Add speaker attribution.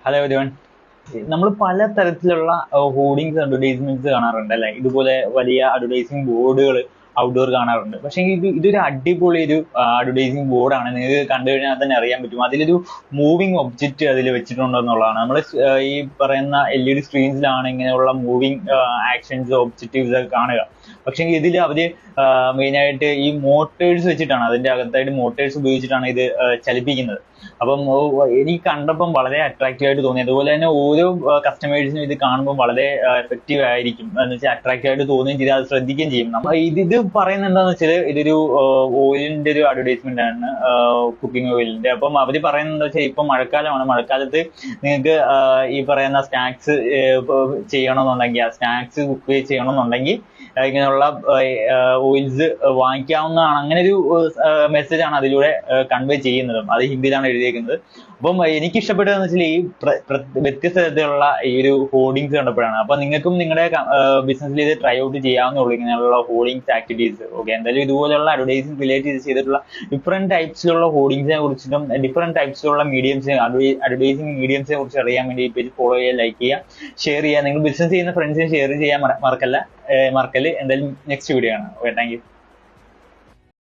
Speaker 1: Hello everyone. നമ്മൾ പല തരത്തിലുള്ള ഹോർഡിങ്സ് അഡ്വർടൈസ്മെന്റ്സ് കാണാറുണ്ട് അല്ലെ. ഇതുപോലെ വലിയ അഡ്വർടൈസിങ് ബോർഡുകൾ ഔട്ട്ഡോർ കാണാറുണ്ട്. പക്ഷെ ഇതൊരു അടിപൊളി ഒരു അഡ്വർടൈസിങ് ബോർഡാണ്. നിങ്ങൾക്ക് കണ്ടു കഴിഞ്ഞാൽ തന്നെ അറിയാൻ പറ്റും. അതിലൊരു മൂവിങ് ഒബ്ജക്റ്റ് അതിൽ വെച്ചിട്ടുണ്ടോ എന്നുള്ളതാണ്. നമ്മൾ ഈ പറയുന്ന LED സ്ക്രീൻസിലാണ് ഇങ്ങനെയുള്ള മൂവിങ് ആക്ഷൻസ് ഒബ്ജക്റ്റീവ്സ് ഒക്കെ കാണുക. പക്ഷെ ഇതിൽ അവര് മെയിനായിട്ട് ഈ മോട്ടേഴ്സ് വെച്ചിട്ടാണ്, അതിന്റെ അകത്തായിട്ട് മോട്ടേഴ്സ് ഉപയോഗിച്ചിട്ടാണ് ഇത് ചലിപ്പിക്കുന്നത്. അപ്പം എനിക്ക് കണ്ടപ്പം വളരെ അട്രാക്റ്റീവ് ആയിട്ട് തോന്നി. അതുപോലെ തന്നെ ഓരോ കസ്റ്റമേഴ്സിനും ഇത് കാണുമ്പോൾ വളരെ എഫക്റ്റീവ് ആയിരിക്കും എന്ന് വെച്ചാൽ അട്രാക്റ്റീവ് ആയിട്ട് തോന്നുകയും ചെയ്ത് അത് ശ്രദ്ധിക്കുകയും ചെയ്യും. ഇത് പറയുന്നത് എന്താന്ന് വെച്ചാൽ ഇതൊരു ഓയിലിന്റെ ഒരു അഡ്വർടൈസ്മെന്റ് ആണ്, കുക്കിംഗ് ഓയിലിന്റെ. അപ്പം അവര് പറയുന്നത് എന്താ വെച്ചാൽ ഇപ്പൊ മഴക്കാലമാണ്, മഴക്കാലത്ത് നിങ്ങൾക്ക് ഈ പറയുന്ന സ്നാക്സ് ചെയ്യണമെന്നുണ്ടെങ്കിൽ, ആ സ്നാക്സ് കുക്ക് ചെയ്യണമെന്നുണ്ടെങ്കിൽ ഇങ്ങനെയുള്ള ഓയിൽസ് വാങ്ങിക്കാവുന്നതാണ്. അങ്ങനെ ഒരു മെസ്സേജ് ആണ് അതിലൂടെ കൺവേ ചെയ്യുന്നതും. അത് ഹിന്ദിയിലാണ് എഴുതിയേക്കുന്നത്. അപ്പം എനിക്ക് ഇഷ്ടപ്പെട്ടതെന്ന് വെച്ചാൽ ഈ വ്യത്യസ്ത തരത്തിലുള്ള ഈ ഒരു ഹോർഡിങ്സ് കണ്ടപ്പോഴാണ്. അപ്പൊ നിങ്ങൾക്കും നിങ്ങളുടെ ബിസിനസ്സിൽ ഇത് ട്രൈ ഔട്ട് ചെയ്യാവുന്നുള്ളൂ, ഇങ്ങനെയുള്ള ഹോർഡിങ്സ് ആക്ടിവിറ്റീസ്. ഓക്കെ, എന്തായാലും ഇതുപോലെയുള്ള അഡ്വർടൈസിംഗ് റിലേറ്റ് ചെയ്തിട്ടുള്ള ഡിഫറെന്റ് ടൈപ്സിലുള്ള ഹോർഡിങ്സിനെ കുറിച്ചിട്ടും ഡിഫറെന്റ് ടൈപ്സിലുള്ള മീഡിയംസിനെ അഡ്വർടൈസിംഗ് മീഡിയംസിനെ കുറിച്ച് അറിയാൻ വേണ്ടി ഈ പേജ് ഫോളോ ചെയ്യുക, ലൈക്ക് ചെയ്യുക, ഷെയർ ചെയ്യുക. നിങ്ങൾ ബിസിനസ് ചെയ്യുന്ന ഫ്രണ്ട്സിന് ഷെയർ ചെയ്യാൻ മറക്കല്ല്. എന്തായാലും നെക്സ്റ്റ് വീഡിയോ ആണ്. Okay, thank you.